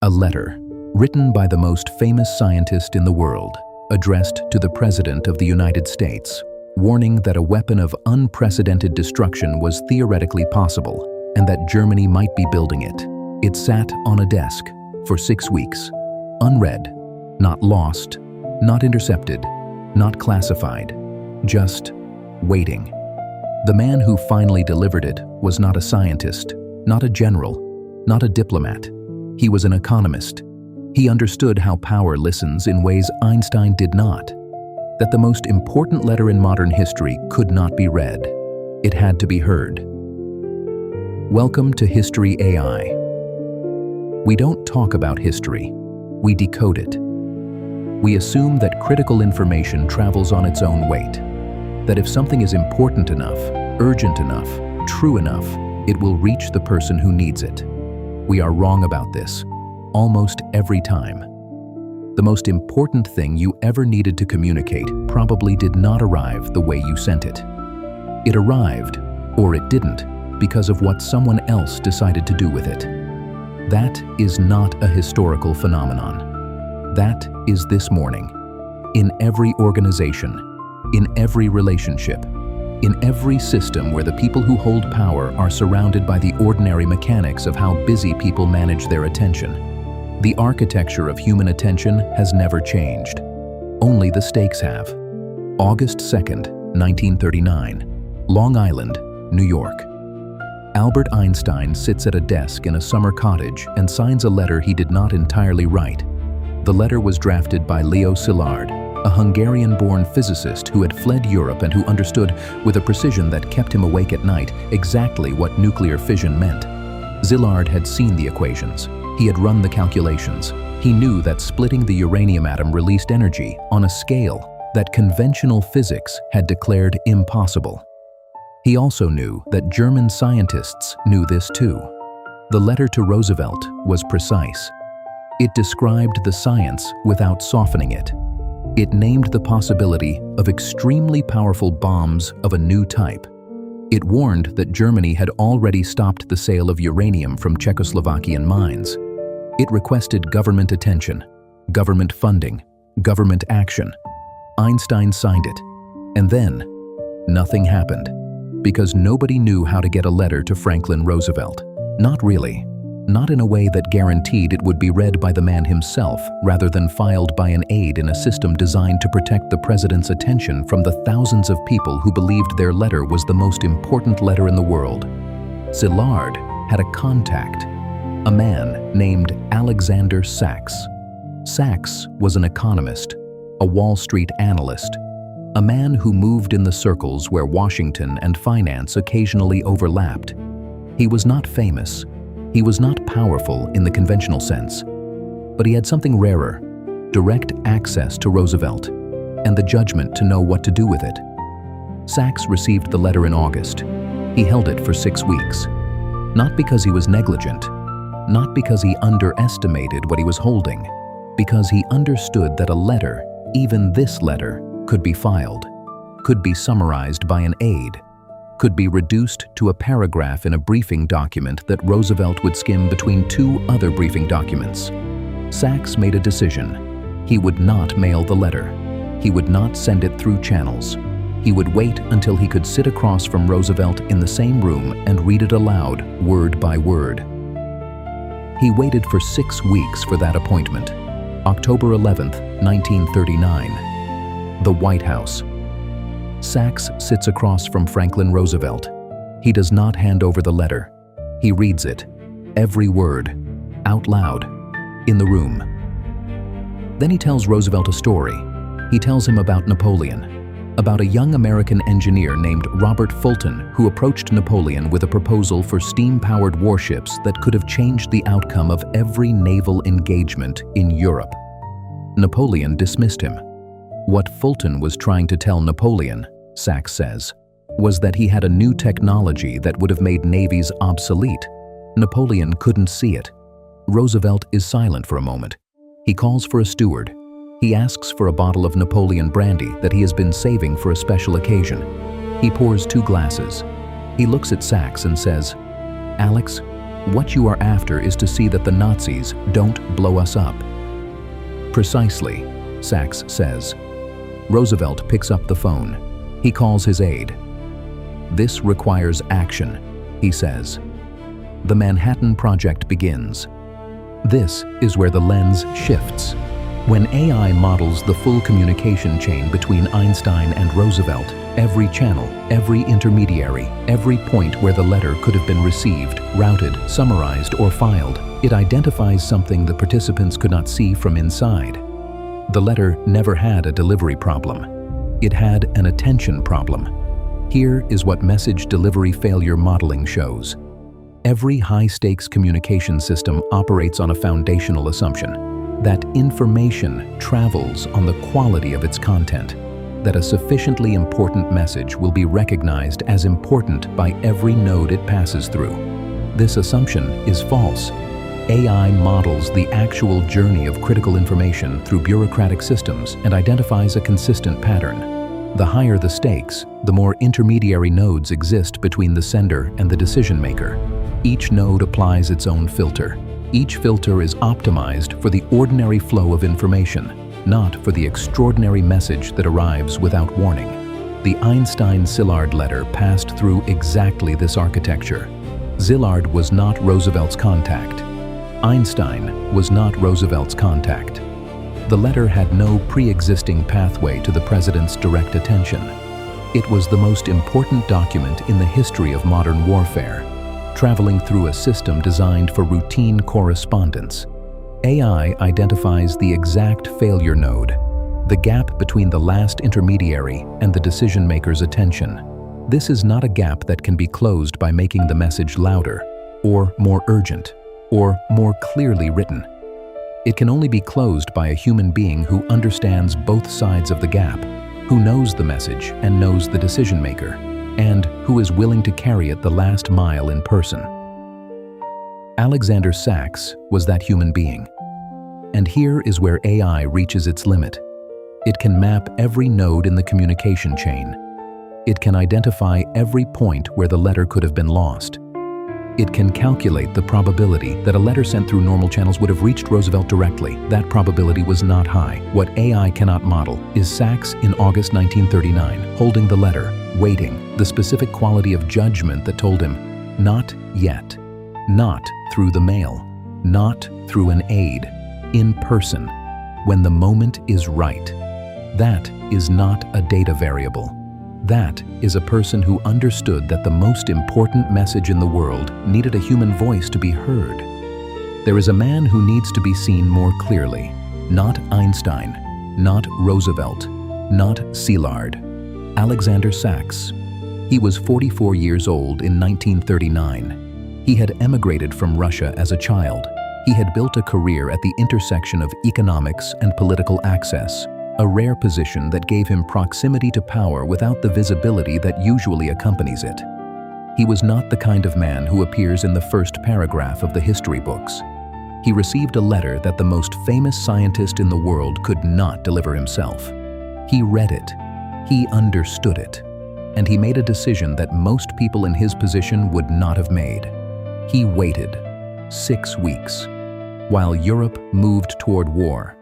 A letter, written by the most famous scientist in the world, addressed to the President of the United States, warning that a weapon of unprecedented destruction was theoretically possible and that Germany might be building it. It sat on a desk for 6 weeks, unread, not lost, not intercepted, not classified, just waiting. The man who finally delivered it was not a scientist, not a general, not a diplomat. He was an economist. He understood how power listens in ways Einstein did not. That the most important letter in modern history could not be read. It had to be heard. Welcome to History AI. We don't talk about history. We decode it. We assume that critical information travels on its own weight. That if something is important enough, urgent enough, true enough, it will reach the person who needs it. We are wrong about this, almost every time. The most important thing you ever needed to communicate probably did not arrive the way you sent it. It arrived, or it didn't, because of what someone else decided to do with it. That is not a historical phenomenon. That is this morning. In every organization, in every relationship, in every system where the people who hold power are surrounded by the ordinary mechanics of how busy people manage their attention. The architecture of human attention has never changed. Only the stakes have. August 2nd, 1939, Long Island, New York. Albert Einstein sits at a desk in a summer cottage and signs a letter he did not entirely write. The letter was drafted by Szilárd, a Hungarian-born physicist who had fled Europe and who understood, with a precision that kept him awake at night, exactly what nuclear fission meant. Szilárd had seen the equations. He had run the calculations. He knew that splitting the uranium atom released energy on a scale that conventional physics had declared impossible. He also knew that German scientists knew this too. The letter to Roosevelt was precise. It described the science without softening it. It named the possibility of extremely powerful bombs of a new type. It warned that Germany had already stopped the sale of uranium from Czechoslovakian mines. It requested government attention, government funding, government action. Einstein signed it. And then, nothing happened. Because nobody knew how to get a letter to Franklin Roosevelt. Not really. Not in a way that guaranteed it would be read by the man himself rather than filed by an aide in a system designed to protect the president's attention from the thousands of people who believed their letter was the most important letter in the world. Szilárd had a contact, a man named Alexander Sachs. Sachs was an economist, a Wall Street analyst, a man who moved in the circles where Washington and finance occasionally overlapped. He was not famous. He was not powerful in the conventional sense, but he had something rarer, direct access to Roosevelt, and the judgment to know what to do with it. Sachs received the letter in August. He held it for 6 weeks, not because he was negligent, not because he underestimated what he was holding, because he understood that a letter, even this letter, could be filed, could be summarized by an aide, could be reduced to a paragraph in a briefing document that Roosevelt would skim between 2 other briefing documents. Sachs made a decision. He would not mail the letter. He would not send it through channels. He would wait until he could sit across from Roosevelt in the same room and read it aloud, word by word. He waited for 6 weeks for that appointment. October 11th, 1939. The White House. Sachs sits across from Franklin Roosevelt. He does not hand over the letter. He reads it, every word, out loud, in the room. Then he tells Roosevelt a story. He tells him about Napoleon, about a young American engineer named Robert Fulton who approached Napoleon with a proposal for steam-powered warships that could have changed the outcome of every naval engagement in Europe. Napoleon dismissed him. What Fulton was trying to tell Napoleon, Sachs says, was that he had a new technology that would have made navies obsolete. Napoleon couldn't see it. Roosevelt is silent for a moment. He calls for a steward. He asks for a bottle of Napoleon brandy that he has been saving for a special occasion. He pours 2 glasses. He looks at Sachs and says, "Alex, What you are after is to see that the Nazis don't blow us up." "Precisely," Sachs says. Roosevelt picks up the phone. He calls his aide. "This requires action," he says. The Manhattan Project begins. This is where the lens shifts. When AI models the full communication chain between Einstein and Roosevelt, every channel, every intermediary, every point where the letter could have been received, routed, summarized, or filed, it identifies something the participants could not see from inside. The letter never had a delivery problem. It had an attention problem. Here is what message delivery failure modeling shows. Every high-stakes communication system operates on a foundational assumption that information travels on the quality of its content, that a sufficiently important message will be recognized as important by every node it passes through. This assumption is false. AI models the actual journey of critical information through bureaucratic systems and identifies a consistent pattern. The higher the stakes, the more intermediary nodes exist between the sender and the decision maker. Each node applies its own filter. Each filter is optimized for the ordinary flow of information, not for the extraordinary message that arrives without warning. The Einstein-Szilárd letter passed through exactly this architecture. Szilárd was not Roosevelt's contact. Einstein was not Roosevelt's contact. The letter had no pre-existing pathway to the president's direct attention. It was the most important document in the history of modern warfare, traveling through a system designed for routine correspondence. AI identifies the exact failure node, the gap between the last intermediary and the decision-maker's attention. This is not a gap that can be closed by making the message louder, or more urgent, or more clearly written. It can only be closed by a human being who understands both sides of the gap, who knows the message and knows the decision-maker, and who is willing to carry it the last mile in person. Alexander Sachs was that human being. And here is where AI reaches its limit. It can map every node in the communication chain. It can identify every point where the letter could have been lost. It can calculate the probability that a letter sent through normal channels would have reached Roosevelt directly. That probability was not high. What AI cannot model is Sachs in August 1939, holding the letter, waiting, the specific quality of judgment that told him, "Not yet, not through the mail, not through an aide, in person, when the moment is right." That is not a data variable. That is a person who understood that the most important message in the world needed a human voice to be heard. There is a man who needs to be seen more clearly. Not Einstein, not Roosevelt, not Szilárd. Alexander Sachs. He was 44 years old in 1939. He had emigrated from Russia as a child. He had built a career at the intersection of economics and political access, a rare position that gave him proximity to power without the visibility that usually accompanies it. He was not the kind of man who appears in the first paragraph of the history books. He received a letter that the most famous scientist in the world could not deliver himself. He read it, he understood it, and he made a decision that most people in his position would not have made. He waited 6 weeks, while Europe moved toward war,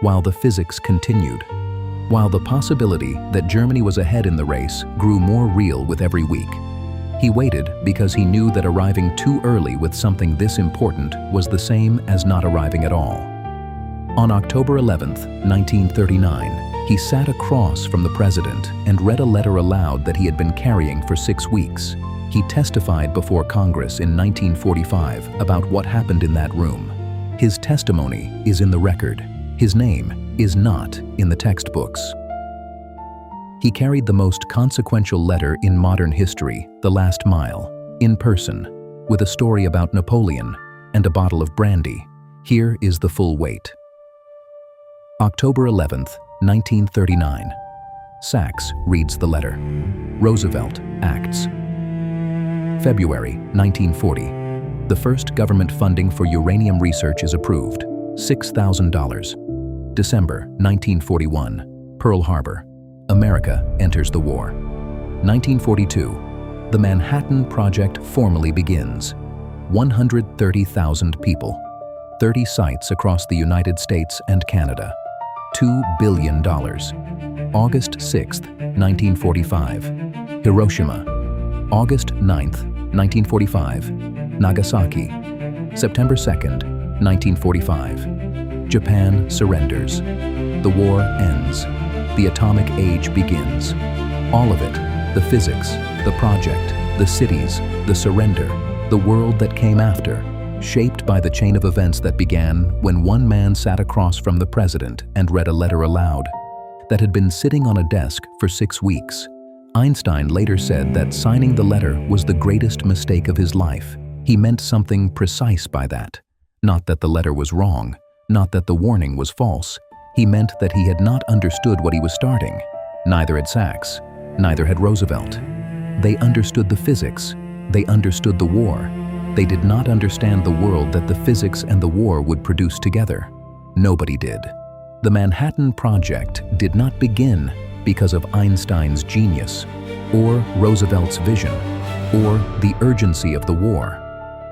while the physics continued, while the possibility that Germany was ahead in the race grew more real with every week. He waited because he knew that arriving too early with something this important was the same as not arriving at all. On October 11th, 1939, he sat across from the president and read a letter aloud that he had been carrying for 6 weeks. He testified before Congress in 1945 about what happened in that room. His testimony is in the record. His name is not in the textbooks. He carried the most consequential letter in modern history, The Last Mile, in person, with a story about Napoleon and a bottle of brandy. Here is the full weight. October 11th, 1939. Sachs reads the letter. Roosevelt acts. February 1940. The first government funding for uranium research is approved. $6,000. December 1941. Pearl Harbor. America enters the war. 1942. The Manhattan Project formally begins. 130,000 people, 30 sites across the United States and Canada, $2 billion. August 6, 1945, Hiroshima. August 9, 1945, Nagasaki. September 2, 1945, Japan surrenders. The war ends. The atomic age begins. All of it, the physics, the project, the cities, the surrender, the world that came after, shaped by the chain of events that began when one man sat across from the president and read a letter aloud that had been sitting on a desk for 6 weeks. Einstein later said that signing the letter was the greatest mistake of his life. He meant something precise by that. Not that the letter was wrong, not that the warning was false. He meant that he had not understood what he was starting. Neither had Sachs, neither had Roosevelt. They understood the physics. They understood the war. They did not understand the world that the physics and the war would produce together. Nobody did. The Manhattan Project did not begin because of Einstein's genius, or Roosevelt's vision, or the urgency of the war.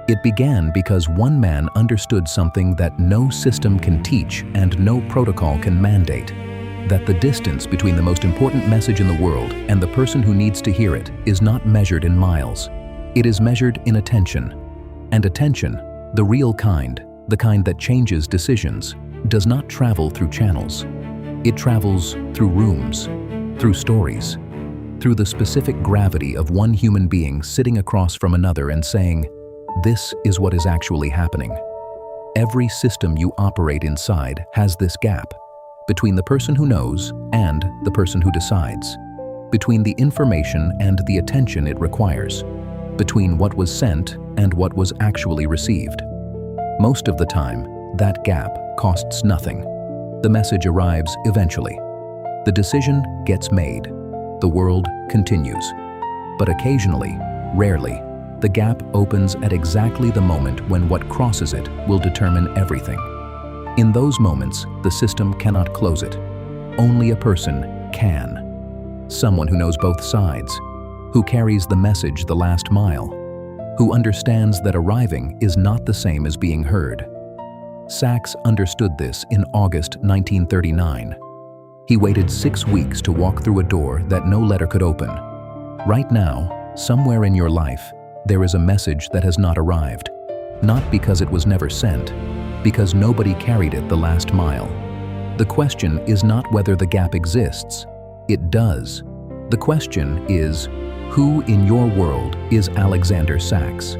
It began because one man understood something that no system can teach and no protocol can mandate, that the distance between the most important message in the world and the person who needs to hear it is not measured in miles. It is measured in attention. And attention, the real kind, the kind that changes decisions, does not travel through channels. It travels through rooms, through stories, through the specific gravity of one human being sitting across from another and saying, "This is what is actually happening." Every system you operate inside has this gap between the person who knows and the person who decides, between the information and the attention it requires, between what was sent and what was actually received. Most of the time, that gap costs nothing. The message arrives eventually. The decision gets made. The world continues. But occasionally, rarely, the gap opens at exactly the moment when what crosses it will determine everything. In those moments, the system cannot close it. Only a person can. Someone who knows both sides, who carries the message the last mile, who understands that arriving is not the same as being heard. Sachs understood this in August 1939. He waited 6 weeks to walk through a door that no letter could open. Right now, somewhere in your life, there is a message that has not arrived. Not because it was never sent, because nobody carried it the last mile. The question is not whether the gap exists. It does. The question is, who in your world is Alexander Sachs?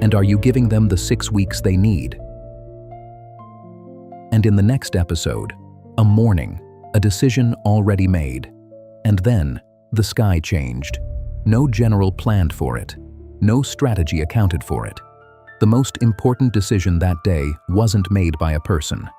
And are you giving them the 6 weeks they need? And in the next episode, a morning, a decision already made. And then, the sky changed. No general planned for it. No strategy accounted for it. The most important decision that day wasn't made by a person.